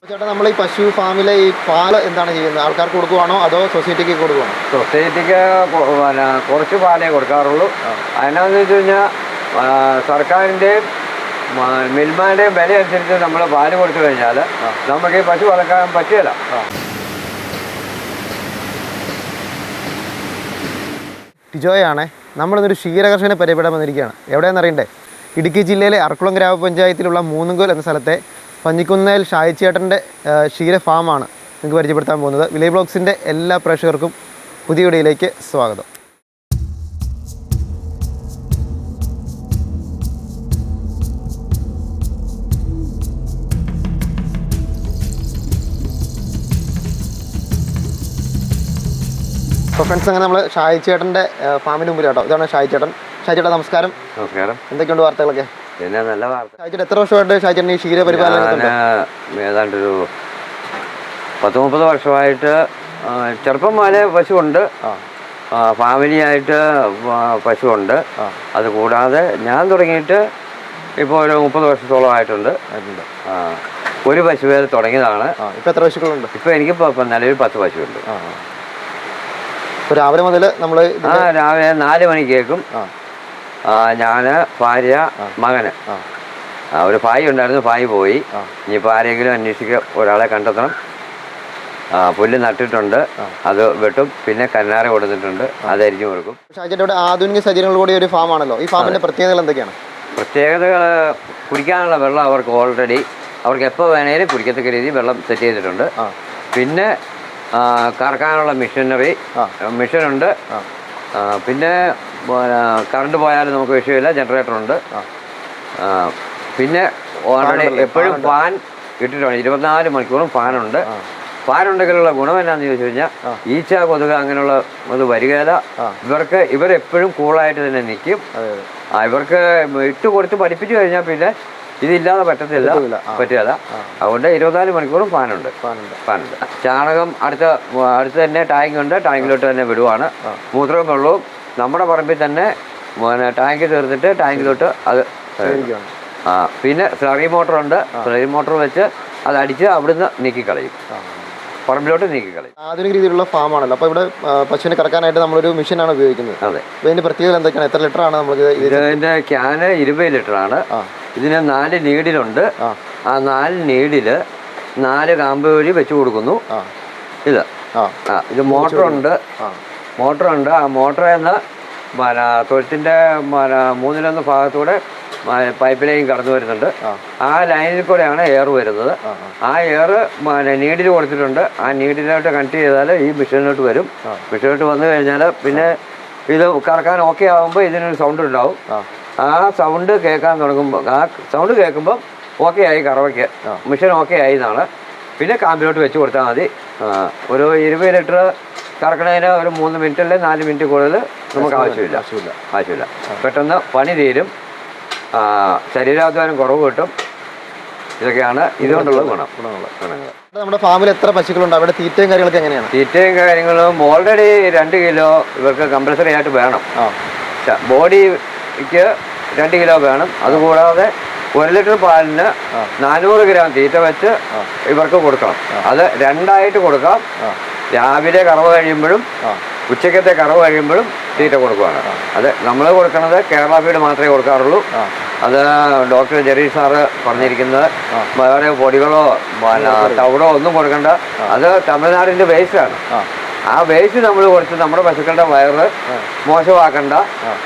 ചേട്ടാ, നമ്മൾ ഈ പശു ഫാമിലെ ഈ പാല് എന്താണ് ചെയ്യുന്നത്? ആൾക്കാർക്ക് കൊടുക്കുവാണോ അതോ സൊസൈറ്റിക്ക് കൊടുക്കുവാണോ? സൊസൈറ്റിക്ക് കുറച്ച് പാലേ കൊടുക്കാറുള്ളൂ. അതിനാന്ന് വെച്ച് കഴിഞ്ഞാൽ സർക്കാരിൻ്റെയും മിൽമാൻ്റെയും വില അനുസരിച്ച് നമ്മൾ പാല് കൊടുത്തു കഴിഞ്ഞാൽ നമുക്ക് ഈ പശു വളർത്താൻ പറ്റില്ല. ടിജോയാണേ. നമ്മളിന്നൊരു ക്ഷീരകർഷകനെ പരിപാടി വന്നിരിക്കുകയാണ്. എവിടെയാണെന്ന് അറിയണ്ടേ? ഇടുക്കി ജില്ലയിലെ അർക്കുളം ഗ്രാമപഞ്ചായത്തിലുള്ള മൂന്നുങ്കോൽ എന്ന സ്ഥലത്തെ പഞ്ഞിക്കുന്നേൽ ഷായിച്ചേട്ടൻ്റെ ക്ഷീര ഫാമാണ് നിങ്ങൾക്ക് പരിചയപ്പെടുത്താൻ പോകുന്നത്. വില്ലേജ് ബ്ലോഗ്സിൻ്റെ എല്ലാ പ്രേക്ഷകർക്കും പുതിയ വീഡിയോയിലേക്ക് സ്വാഗതം. അപ്പോൾ ഫ്രണ്ട്സ്, അങ്ങനെ നമ്മൾ ഷായിച്ചേട്ടൻ്റെ ഫാമിന് മുമ്പിൽ കേട്ടോ. ഇതാണ് ഷായിച്ചേട്ടൻ. ഷായിച്ചേട്ടാ, നമസ്കാരം. നമസ്കാരം. എന്തൊക്കെയുണ്ട് വാർത്തകളൊക്കെ? പിന്നെ നല്ല വാർത്ത. ഷായിച്ചേട്ടൻ എത്ര വർഷമായിട്ട് ഷായിച്ചേട്ടൻ ഈ ക്ഷീര പരിപാലനം? ഏതാണ്ടൊരു 10-30 വർഷമായിട്ട് ചെറുപ്പം മുതലേ പശുവുണ്ട്. ഫാമിലിയായിട്ട് പശുവുണ്ട്. അതുകൂടാതെ ഞാൻ തുടങ്ങിയിട്ട് ഇപ്പോൾ ഒരു 30 വർഷത്തോളം ആയിട്ടുണ്ട്. ഒരു പശുവേൽ തുടങ്ങിയതാണ്. ഇപ്പോൾ എത്ര പശുക്കളുണ്ട്? ഇപ്പോൾ എനിക്കിപ്പോൾ നിലവിൽ 10 പശുവുണ്ട്. രാവിലെ മുതൽ നമ്മൾ രാവിലെ 4 മണിക്ക് കേൾക്കും. ഞാൻ, ഭാര്യ, മകന്. ഒരു ഭായി ഉണ്ടായിരുന്നു. ഭായി പോയി. ഇനിയിപ്പോൾ ആരെങ്കിലും അന്വേഷിക്കുക, ഒരാളെ കണ്ടെത്തണം. പുല്ല് നട്ടിട്ടുണ്ട്, അത് വെട്ടും. പിന്നെ കന്നാര കൊടുത്തിട്ടുണ്ട്, അതരിഞ്ഞു കൊടുക്കും. ഷായിച്ചേട്ടൻ ആധുനിക സജ്ജനങ്ങൾ കൂടി ഒരു ഫാമാണല്ലോ. ഈ ഫാമിൻ്റെ പ്രത്യേകതകൾ എന്തൊക്കെയാണ്? പ്രത്യേകതകൾ, കുടിക്കാനുള്ള വെള്ളം അവർക്ക് ഓൾറെഡി അവർക്ക് എപ്പോൾ വേണേലും കുടിക്കത്തക്ക രീതിയിൽ വെള്ളം സെറ്റ് ചെയ്തിട്ടുണ്ട്. പിന്നെ കറക്കാനുള്ള മിഷനുണ്ട്. പിന്നെ കറണ്ട് പോയാലും നമുക്ക് വിഷയമില്ല, ജനറേറ്ററുണ്ട്. പിന്നെ ഓൾറെഡി എപ്പോഴും ഫാൻ ഇട്ടിട്ടുണ്ട്. 24 മണിക്കൂറും ഫാനുണ്ട്. ഫാനുണ്ടെങ്കിലുള്ള ഗുണം എന്നാന്ന് ചോദിച്ചു കഴിഞ്ഞാൽ ഈച്ച, കൊതുക് അങ്ങനെയുള്ള ഇത് വരികയില്ല. ഇവരെപ്പോഴും കൂളായിട്ട് തന്നെ നിൽക്കും. ഇവർക്ക് ഇട്ട് കൊടുത്ത് പഠിപ്പിച്ചു കഴിഞ്ഞാൽ പിന്നെ ഇതില്ലാതെ പറ്റില്ല. അതുകൊണ്ട് 24 മണിക്കൂറും ഫാനുണ്ട്. ചാണകം അടുത്ത് തന്നെ ടാങ്കുണ്ട്. ടാങ്കിലോട്ട് തന്നെ വിടുവാണ്. മൂത്രവും വെള്ളവും നമ്മുടെ പറമ്പിൽ തന്നെ ടാങ്ക് തീർത്തിട്ട് ടാങ്കിലോട്ട് അത്. പിന്നെ സ്ലറി മോട്ടറുണ്ട്. സ്ലറി മോട്ടർ വെച്ച് അത് അടിച്ച് അവിടുന്ന് നീക്കിക്കളയും, പറമ്പിലോട്ട് നീക്കിക്കളയും. ആധുനിക രീതിയിലുള്ള ഫാമാണല്ലോ. അപ്പോൾ ഇവിടെ പശുവിനെ കറക്കാനായിട്ട് നമ്മളൊരു മെഷീനാണ് ഉപയോഗിക്കുന്നത്. അതെ. ഇതിന്റെ പ്രത്യേകത എന്തൊക്കെയാണ്? എത്ര ലിറ്ററാണ് നമുക്ക്? ഇതിന്റെ ക്യാന് 20 ലിറ്ററാണ്. ഇതിന് 4 നീഡിലുണ്ട്. ആ 4 നീഡില് 4 കാമ്പ് വഴി വെച്ച് കൊടുക്കുന്നു. ഇത് മോട്ടറുണ്ട്. ആ മോട്ടറിൽ തൊഴുത്തിൻ്റെ 3-1 ഭാഗത്തൂടെ പൈപ്പ് ലൈൻ കടന്നു വരുന്നുണ്ട്. ആ ലൈനിൽ കൂടെയാണ് എയർ വരുന്നത്. ആ എയർ നീഡിൽ കൊടുത്തിട്ടുണ്ട്. ആ നീഡിലോട്ട് കണക്ട് ചെയ്താൽ ഈ മെഷീനിലോട്ട് വരും. മെഷീനിലോട്ട് വന്നു കഴിഞ്ഞാൽ പിന്നെ ഇത് കറക്കാൻ ഓക്കെ ആകുമ്പോൾ ഇതിനൊരു സൗണ്ട് ഉണ്ടാവും. ആ സൗണ്ട് കേൾക്കാൻ തുടങ്ങുമ്പോൾ, ആ സൗണ്ട് കേൾക്കുമ്പോൾ ഓക്കെ ആയി, കറവയ്ക്ക് മെഷീൻ ഓക്കെ ആയി എന്നാണ്. പിന്നെ കാമ്പിലോട്ട് വെച്ച് കൊടുത്താൽ മതി. ഒരു 20 ലിറ്റർ കറക്കണതിന് ഒരു 3 മിനിറ്റ് അല്ലെങ്കിൽ 4 മിനിറ്റ് കൂടുതൽ നമുക്ക് ആവശ്യമില്ല. പെട്ടെന്ന് പണി തീരും. ശരീരാധ്വാനം കുറവ് കിട്ടും. ഇതൊക്കെയാണ് ഇതുകൊണ്ടുള്ള ഗുണങ്ങൾ. നമ്മുടെ ഫാമിൽ എത്ര പശുക്കളുണ്ട്? അവിടെ തീറ്റയും കാര്യങ്ങളൊക്കെ എങ്ങനെയാണ്? തീറ്റയും കാര്യങ്ങളും ഓൾറെഡി 2 കിലോ ഇവർക്ക് കമ്പൽസറി ആയിട്ട് വേണം. ബോഡിക്ക് 2 കിലോ വേണം. അതുകൂടാതെ 1 ലിറ്റർ പാലിന് 400 ഗ്രാം തീറ്റ വെച്ച് ഇവർക്ക് കൊടുക്കണം. അത് 2ആയിട്ട് കൊടുക്കാം. രാവിലെ കറവ് കഴിയുമ്പോഴും ഉച്ചക്കത്തെ കറവ് കഴിയുമ്പോഴും തീറ്റ കൊടുക്കുകയാണ്. അത് നമ്മൾ കൊടുക്കുന്നത് കേരള ഫീഡ് മാത്രമേ കൊടുക്കാറുള്ളൂ. അത് ഡോക്ടർ ജെറി സാറ് പറഞ്ഞിരിക്കുന്നത് വേറെ പൊടികളോ തവിടോ ഒന്നും കൊടുക്കണ്ട. അത് തമിഴ്നാടിൻ്റെ വേസ്റ്റാണ്. ആ വേസ്റ്റ് നമ്മൾ കൊടുത്ത് നമ്മുടെ പശുക്കളുടെ വയറ് മോശമാക്കണ്ട.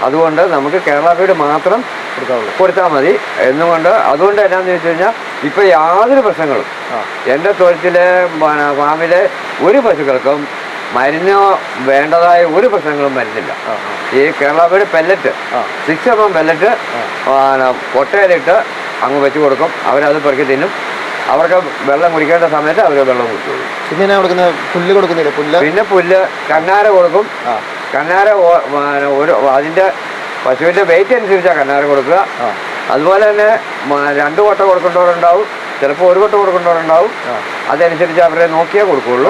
അതുകൊണ്ട് നമുക്ക് കേരള ഫീഡ് മാത്രം കൊടുത്താൽ മതി എന്നുകൊണ്ട്. അതുകൊണ്ട് എന്നാന്ന് ചോദിച്ചു കഴിഞ്ഞാൽ ഇപ്പം യാതൊരു പ്രശ്നങ്ങളും എൻ്റെ തൊഴുത്തിലെ ഫാമിലെ ഒരു പശുക്കൾക്കും മരുന്നോ വേണ്ടതായ ഒരു പ്രശ്നങ്ങളും വരുന്നില്ല. ഈ Kerala feed pellet 6 mm pellet കൊട്ടയിലിട്ട് അങ്ങ് വെച്ച് കൊടുക്കും. അവരത് പെറുക്കി തിന്നും. അവർക്ക് വെള്ളം കുടിക്കേണ്ട സമയത്ത് അവർ വെള്ളം കുടിച്ചോളും. പിന്നെ പുല്ല് കൊടുക്കുന്നില്ല? പിന്നെ പുല്ല് കന്നാര കൊടുക്കും. കന്നാര അതിൻ്റെ പശുവിൻ്റെ വെയിറ്റ് അനുസരിച്ചാണ് കന്നാര കൊടുക്കുക. അതുപോലെ തന്നെ 2 കൊട്ട കൊടുക്കേണ്ടവരുണ്ടാവും, ചിലപ്പോൾ 1 കൊട്ട കൊടുക്കേണ്ടവരുണ്ടാവും. അതനുസരിച്ച് അവരെ നോക്കിയേ കൊടുക്കുള്ളൂ.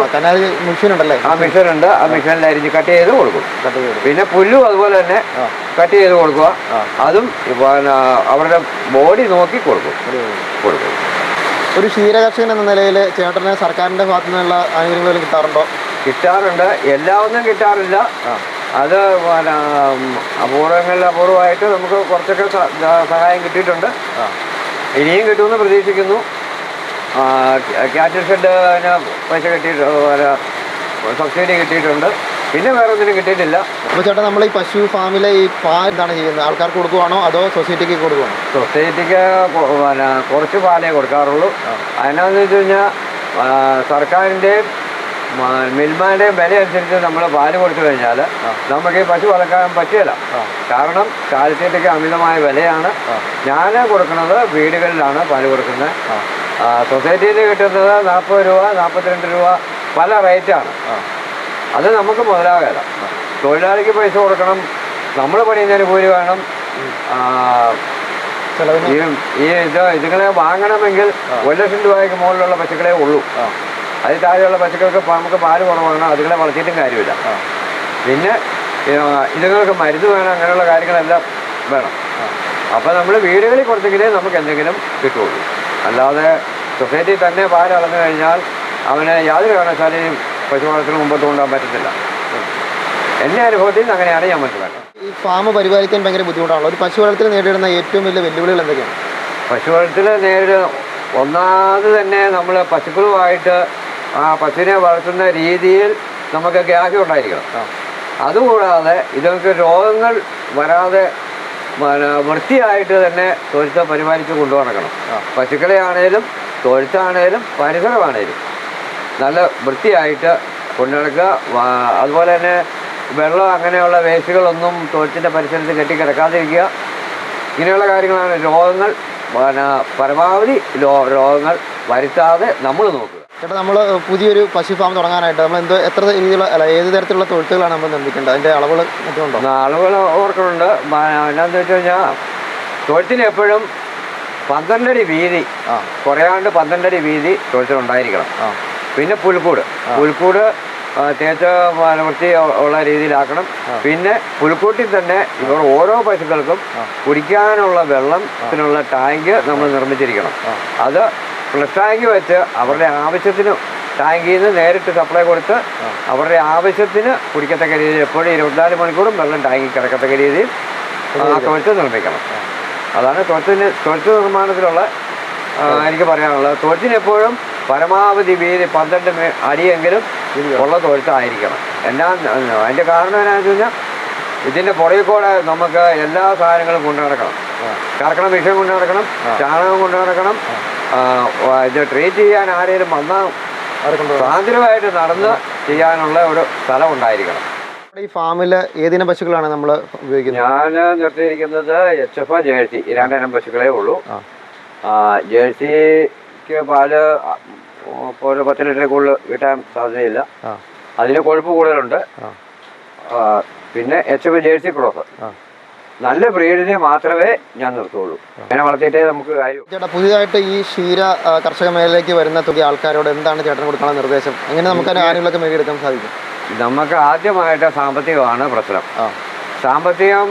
മെഷീനുണ്ടല്ലേ? ആ മെഷീനുണ്ട്. ആ മെഷീനിൽ അരിഞ്ഞ് കട്ട് ചെയ്ത് കൊടുക്കും. പിന്നെ പുല്ലും അതുപോലെ തന്നെ കട്ട് ചെയ്ത് കൊടുക്കുക. അതും അവരുടെ ബോഡി നോക്കി കൊടുക്കും. ഒരു ക്ഷീരകർഷകൻ എന്ന നിലയിൽ ചേട്ടന് സർക്കാരിൻ്റെ ഭാഗത്തു നിന്നുള്ള ആനുകൂല്യങ്ങൾ കിട്ടാറുണ്ടോ? കിട്ടാറുണ്ട്, എല്ലാം ഒന്നും കിട്ടാറില്ല. അത് പിന്നെ അപൂർവമായിട്ട് നമുക്ക് കുറച്ചൊക്കെ സഹായം കിട്ടിയിട്ടുണ്ട്. ഇനിയും കിട്ടുമെന്ന് പ്രതീക്ഷിക്കുന്നു. ക്യാറ്റിൽ ഷെഡിന് പൈസ കിട്ടിയിട്ടുണ്ട്, സബ്സിഡി കിട്ടിയിട്ടുണ്ട്. പിന്നെ വേറെ ഒന്നിനും കിട്ടിയിട്ടില്ല. അപ്പോൾ ചേട്ടാ, നമ്മൾ ഈ പശു ഫാമിലെ ഈ പാൽ എന്താണ് ചെയ്യുന്നത്? ആൾക്കാർക്ക് കൊടുക്കുവാണോ അതോ സൊസൈറ്റിക്ക് കൊടുക്കുവാണോ? സൊസൈറ്റിക്ക് പിന്നെ കുറച്ച് പാലേ കൊടുക്കാറുള്ളൂ. അതിനാന്ന് വെച്ച് കഴിഞ്ഞാൽ സർക്കാരിൻ്റെയും മിൽമാൻ്റെയും വില അനുസരിച്ച് നമ്മൾ പാല് കൊടുത്തു കഴിഞ്ഞാൽ നമുക്ക് ഈ പശു വളർത്താൻ പറ്റില്ല. കാരണം കാൽസ്യത്തിക്ക് അമിതമായ വിലയാണ്. ഞാൻ കൊടുക്കുന്നത് വീടുകളിലാണ് പാല് കൊടുക്കുന്നത്. സൊസൈറ്റിയിൽ കിട്ടുന്നത് 40 രൂപ, 42 രൂപ, പല റേറ്റാണ്. അത് നമുക്ക് മുതലാകില്ല. തൊഴിലാളിക്ക് പൈസ കൊടുക്കണം, നമ്മൾ പണിയുന്നതിന് കൂലി വേണം. ഇതുങ്ങളെ വാങ്ങണമെങ്കിൽ 1 ലക്ഷം രൂപയ്ക്ക് മുകളിലുള്ള പശുക്കളേ ഉള്ളൂ. അതിൽ താഴെയുള്ള പശുക്കൾക്ക് നമുക്ക് പാല് കുറവാണ്, അതുങ്ങളെ വളർത്തിയിട്ടും കാര്യമില്ല. പിന്നെ ഇതുങ്ങൾക്ക് മരുന്ന് വേണം, അങ്ങനെയുള്ള കാര്യങ്ങളെല്ലാം വേണം. അപ്പോൾ നമ്മൾ വീടുകളിൽ കൊടുത്തെങ്കിലേ നമുക്ക് എന്തെങ്കിലും കിട്ടുള്ളൂ. അല്ലാതെ സൊസൈറ്റി തന്നെ പാല് അളന്നു കഴിഞ്ഞാൽ അവന് യാതൊരു കാരണവശാലും പശു വളർത്തൽ മുമ്പോട്ട് കൊണ്ടുപോകാൻ പറ്റത്തില്ല. എൻ്റെ അനുഭവത്തിൽ അങ്ങനെയാണ് ഞാൻ മനസ്സിലാക്കുന്നത്. ഈ ഫാം പരിപാലിക്കാൻ ഭയങ്കര ബുദ്ധിമുട്ടാണല്ലോ. ഒരു പശു വളർത്തൽ നേരിടുന്ന ഏറ്റവും വലിയ വെല്ലുവിളികൾ എന്തൊക്കെയാണ്? പശു വളർത്തൽ ഒന്നാമത് തന്നെ നമ്മൾ പശുക്കളുമായിട്ട് ആ പശുവിനെ വളർത്തുന്ന രീതിയിൽ നമുക്ക് ഗ്രാഹ്യം ഉണ്ടായിരിക്കണം. അതുകൂടാതെ ഇതൊക്കെ രോഗങ്ങൾ വരാതെ വൃത്തിയായിട്ട് തന്നെ തൊഴുത്ത് പരിപാലിച്ച് കൊണ്ടുനടക്കണം. പശുക്കളെ ആണേലും തൊഴുത്താണേലും പരിസരമാണേലും നല്ല വൃത്തിയായിട്ട് കൊണ്ടുനടക്കുക. അതുപോലെ തന്നെ വെള്ളം അങ്ങനെയുള്ള വേസ്റ്റുകളൊന്നും തൊഴുത്തിൻ്റെ പരിസരത്ത് കെട്ടിക്കിടക്കാതിരിക്കുക. ഇങ്ങനെയുള്ള കാര്യങ്ങളാണ് രോഗങ്ങൾ പരമാവധി രോഗങ്ങൾ വരുത്താതെ നമ്മൾ നോക്കുക. ചേട്ടാ, നമ്മൾ പുതിയൊരു പശു ഫാം തുടങ്ങാനായിട്ട് നമ്മൾ എത്ര രീതിയിലുള്ള ഏത് തരത്തിലുള്ള തൊഴുത്തുകളാണ് നമ്മൾ നിർമ്മിക്കേണ്ടത്? അതിൻ്റെ അളവുകൾ മറ്റുണ്ടോ? അളവുകൾ ഓർക്കുന്നുണ്ട്. എന്നാന്ന് വെച്ച് കഴിഞ്ഞാൽ തൊഴുത്തിന് എപ്പോഴും 12 അടി വീതി, കുറയാണ്ട് 12 അടി വീതി തൊഴുത്തിനുണ്ടായിരിക്കണം. പിന്നെ പുൽക്കൂട് തേച്ച് വൃത്തി ഉള്ള രീതിയിലാക്കണം. പിന്നെ പുൽക്കൂട്ടിൽ തന്നെ ഇവർ ഓരോ പശുക്കൾക്കും കുടിക്കാനുള്ള വെള്ളത്തിനുള്ള ടാങ്ക് നമ്മൾ നിർമ്മിച്ചിരിക്കണം. അത് ഫ്ലഷ് ടാങ്ക് വെച്ച് അവരുടെ ആവശ്യത്തിന് ടാങ്കിൽ നിന്ന് നേരിട്ട് സപ്ലൈ കൊടുത്ത് അവരുടെ ആവശ്യത്തിന് കുടിക്കത്തക്ക രീതിയിൽ എപ്പോഴും 24 മണിക്കൂറും വെള്ളം ടാങ്കിൽ കിടക്കത്തക്ക രീതിയിൽ ആ തൊഴുത്ത് നിർമ്മിക്കണം. അതാണ് തൊഴുത്ത് നിർമ്മാണത്തിലുള്ള എനിക്ക് പറയാനുള്ളത്. തൊഴുത്തിന് എപ്പോഴും പരമാവധി വീതി 12 അടിയെങ്കിലും ഉള്ള തൊഴുത്തായിരിക്കണം. അതിൻ്റെ കാരണം എന്നാന്ന് വെച്ച് കഴിഞ്ഞാൽ ഇതിൻ്റെ പുറകിൽ കൂടെ നമുക്ക് എല്ലാ സാധനങ്ങളും കൊണ്ടു നടക്കണം. കറക്കണ മെഷീൻ കൊണ്ടു നടക്കണം, ചാണകം കൊണ്ടു നടക്കണം. ഇത് ട്രീറ്റ് ചെയ്യാൻ ആരെങ്കിലും വന്നാൽ സ്വാതന്ത്ര്യമായിട്ട് നടന്ന് ചെയ്യാനുള്ള ഒരു സ്ഥലം ഉണ്ടായിരിക്കണം. ഈ ഫാമിൽ ഏതിനം പശുക്കളാണ് നമ്മൾ ഉപയോഗിക്കുന്നത്? ഞാൻ നിർത്തിയിരിക്കുന്നത് HF ജേഴ്സി 2 ഇനം പശുക്കളേ ഉള്ളൂ. ജേഴ്സിക്ക് പാല് ഒരു 10 ലിറ്ററിൽ കൂടുതൽ കിട്ടാൻ സാധ്യതയില്ല. അതിന് കൊഴുപ്പ് കൂടുതലുണ്ട്. പിന്നെ HF ജേഴ്സി ക്രോസ് നല്ല ബ്രീഡിനെ മാത്രമേ ഞാൻ നിർത്തുള്ളൂ. അങ്ങനെ വളർത്തിയിട്ടേ നമുക്ക് കാര്യം. ചേട്ടാ, പുതിയതായിട്ട് ഈ ക്ഷീര കർഷക മേഖലയിലേക്ക് വരുന്ന തുക ആൾക്കാരോട് എന്താണ് ചേട്ടൻ കൊടുക്കാനുള്ള നിർദ്ദേശം? എങ്ങനെ നമുക്ക് ആനുകൂല്യമൊക്കെ നേടിയെടുക്കാൻ സാധിക്കും? നമുക്ക് ആദ്യമായിട്ട് സാമ്പത്തികമാണ് പ്രശ്നം. സാമ്പത്തികം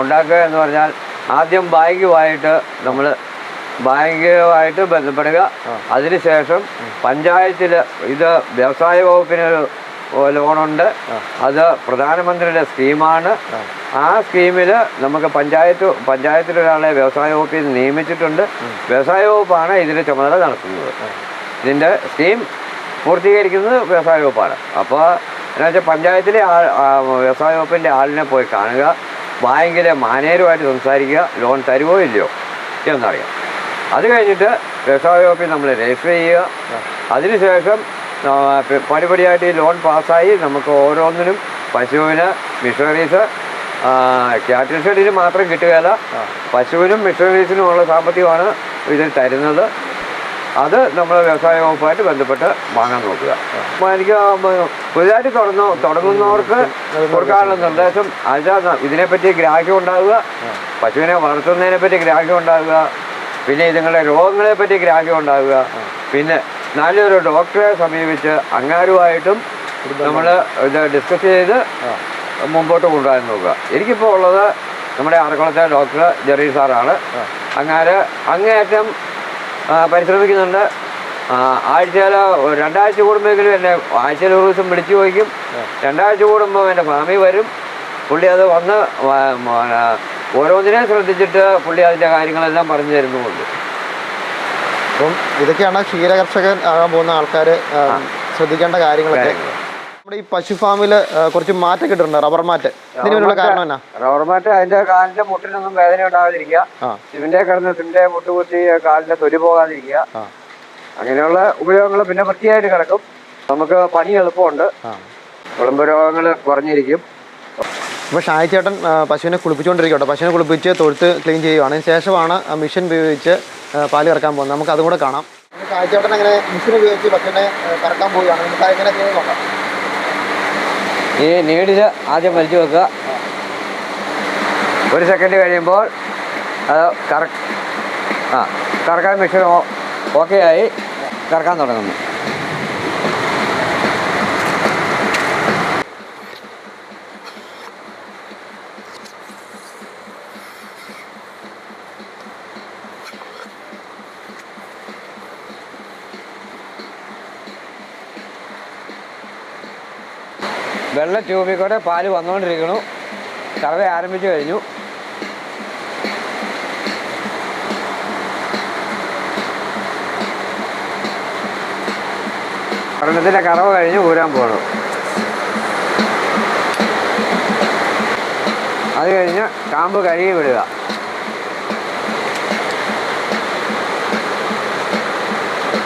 ഉണ്ടാക്കുക എന്ന് പറഞ്ഞാൽ ആദ്യം ബാങ്കുമായിട്ട് ബന്ധപ്പെടുക. അതിനുശേഷം പഞ്ചായത്തിൽ ഇത് വ്യവസായ വകുപ്പിനൊരു ലോണുണ്ട്. അത് പ്രധാനമന്ത്രിയുടെ സ്കീമാണ്. ആ സ്കീമിൽ നമുക്ക് പഞ്ചായത്തിലൊരാളെ വ്യവസായ വകുപ്പിൽ നിന്ന് നിയമിച്ചിട്ടുണ്ട്. വ്യവസായ വകുപ്പാണ് ഇതിൻ്റെ ചുമതല നടത്തുന്നത്. ഇതിൻ്റെ സ്കീം പൂർത്തീകരിക്കുന്നത് വ്യവസായ വകുപ്പാണ്. അപ്പോൾ എന്താ വെച്ചാൽ പഞ്ചായത്തിലെ വ്യവസായ വകുപ്പിൻ്റെ ആളിനെ പോയി കാണുക, ബാങ്കിലെ മാനേജരുമായിട്ട് സംസാരിക്കുക, ലോൺ തരുമോ ഇല്ലയോ എന്നറിയാം. അത് കഴിഞ്ഞിട്ട് വ്യവസായ വകുപ്പിൽ നമ്മൾ രജിസ്റ്റർ ചെയ്യുക. അതിനുശേഷം പടിപടിയായിട്ട് ഈ ലോൺ പാസ്സായി നമുക്ക് ഓരോന്നിനും പശുവിന് മിഷണറീസ് ക്യാറ്റിൽ ഷെഡിന് മാത്രം കിട്ടുകയില്ല. പശുവിനും മിഷണറീസിനുമുള്ള സാമ്പത്തികമാണ് ഇതിൽ തരുന്നത്. അത് നമ്മൾ വ്യവസായ വകുപ്പായിട്ട് ബന്ധപ്പെട്ട് വാങ്ങാൻ നോക്കുക. അപ്പോൾ എനിക്ക് പുതിയതായിട്ട് തുടങ്ങുന്നവർക്ക് കൊടുക്കാനുള്ള നിർദ്ദേശം ഇതിനെപ്പറ്റി ഗ്രാഹ്യം ഉണ്ടാവുക, പശുവിനെ വളർത്തുന്നതിനെപ്പറ്റി ഗ്രാഹ്യം ഉണ്ടാവുക, പിന്നെ ഇതുങ്ങളുടെ രോഗങ്ങളെപ്പറ്റി ഗ്രാഹ്യം ഉണ്ടാവുക, പിന്നെ നല്ലൊരു ഡോക്ടറെ സമീപിച്ച് അങ്ങാരുമായിട്ടും നമ്മൾ ഇത് ഡിസ്കസ് ചെയ്ത് മുമ്പോട്ട് കൊണ്ടുപോകാൻ നോക്കുക. എനിക്കിപ്പോൾ ഉള്ളത് നമ്മുടെ ആറക്കുളത്തെ ഡോക്ടർ ജെറി സാറാണ്. അങ്ങേയറ്റം പരിശ്രമിക്കുന്നുണ്ട്. ആഴ്ചയിൽ 2 ആഴ്ച കൂടുമ്പോഴെങ്കിലും എന്നെ ആഴ്ചയിൽ ഒരു ദിവസം വിളിച്ചു ചോദിക്കും. 2 ആഴ്ച കൂടുമ്പോൾ എൻ്റെ ഫാമിൽ വരും. പുള്ളി അത് വന്ന് ഓരോന്നിനെ ശ്രദ്ധിച്ചിട്ട് പുള്ളി അതിൻ്റെ കാര്യങ്ങളെല്ലാം പറഞ്ഞു തരുന്നുമുണ്ട്. അപ്പം ഇതൊക്കെയാണ് ക്ഷീരകർഷകൻ ആകാൻ പോകുന്ന ആൾക്കാർ ശ്രദ്ധിക്കേണ്ട കാര്യങ്ങളൊക്കെ. നമ്മുടെ ഈ പശു ഫാമിൽ കുറച്ച് മാറ്റം കിട്ടുന്നുണ്ട്, റബ്ബർ മാറ്റ്. ഇതിനുള്ള കാരണം എന്നാ? റബ്ബർ മാറ്റ് അതിന്റെ കാലിന്റെ മുട്ടിനൊന്നും വേദന ഉണ്ടാകാതിരിക്കുക, ഇതിന്റെ കിടന്ന് ഇതിന്റെ മുട്ട് കുത്തി കാലിന്റെ തൊലി പോകാതിരിക്കുക, അങ്ങനെയുള്ള ഉപയോഗങ്ങൾ. പിന്നെ വൃത്തിയായിട്ട് കിടക്കും, നമുക്ക് പണി എളുപ്പമുണ്ട്, കുളമ്പ് രോഗങ്ങൾ കുറഞ്ഞിരിക്കും. അപ്പോൾ ഷായി ചേട്ടൻ പശുവിനെ കുളിപ്പിച്ചുകൊണ്ടിരിക്കട്ടെ. പശുവിനെ കുളിപ്പിച്ച് തൊഴുത്ത് ക്ലീൻ ചെയ്യുകയാണ്. അതിന് ശേഷമാണ് മെഷീൻ ഉപയോഗിച്ച് പാല് കറക്കാൻ പോകുന്നത്. നമുക്ക് അതുകൂടെ കാണാം. ഷായി ചേട്ടൻ അങ്ങനെ മെഷീൻ ഉപയോഗിച്ച് പശുവിനെ കറക്കാൻ പോവുകയാണ്. നമുക്ക് എങ്ങനെ ചെയ്യുന്നത് നോക്കാം. ഈ നീഡിൽ ആദ്യം വലിച്ചു വെക്കുക. 1 സെക്കൻഡ് കഴിയുമ്പോൾ അത് കറക്കാൻ മെഷീൻ ഓക്കെ ആയി കറക്കാൻ തുടങ്ങുന്നു. വെള്ള ട്യൂബിൽ കൂടെ പാല് വന്നുകൊണ്ടിരിക്കണു. കറവ ആരംഭിച്ചു കഴിഞ്ഞു. ഒരെണ്ണത്തിൻ്റെ കറവ കഴിഞ്ഞ് ഊരാൻ പോകണം. അത് കഴിഞ്ഞ് കാമ്പ് കഴുകി വിടുക.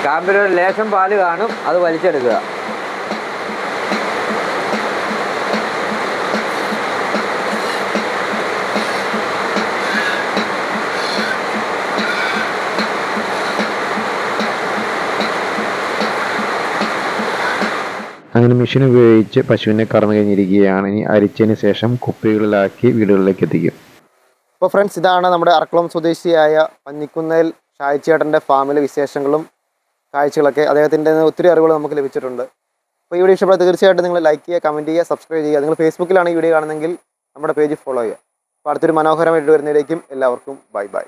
കാമ്പിലൊരു ലേശം പാല് കാണും, അത് വലിച്ചെടുക്കുക. അങ്ങനെ മെഷീൻ ഉപയോഗിച്ച് പശുവിനെ കറന്നു കഴിഞ്ഞിരിക്കുകയാണ്. ഇനി അരിച്ചതിന് ശേഷം കുപ്പികളിലാക്കി വീടുകളിലേക്ക് എത്തിക്കും. അപ്പോൾ ഫ്രണ്ട്സ്, ഇതാണ് നമ്മുടെ അറക്കുളം സ്വദേശിയായ പഞ്ഞിക്കുന്നേൽ ഷായി ചേട്ടൻ്റെ ഫാമിലെ വിശേഷങ്ങളും കാഴ്ചകളൊക്കെ. അദ്ദേഹത്തിൻ്റെ ഒത്തിരി അറിവുകൾ നമുക്ക് ലഭിച്ചിട്ടുണ്ട്. അപ്പോൾ ഈ വീഡിയോ ഇഷ്ടപ്പെട്ടാൽ തീർച്ചയായിട്ടും നിങ്ങൾ ലൈക്ക് ചെയ്യുക, കമൻറ്റ് ചെയ്യുക, സബ്സ്ക്രൈബ് ചെയ്യുക. നിങ്ങൾ ഫേസ്ബുക്കിലാണ് ഈ വീഡിയോ കാണുന്നതെങ്കിൽ നമ്മുടെ പേജ് ഫോളോ ചെയ്യുക. അപ്പോൾ അടുത്തൊരു മനോഹരമായിട്ട് വരുന്നതിലേക്കും എല്ലാവർക്കും ബൈ ബൈ.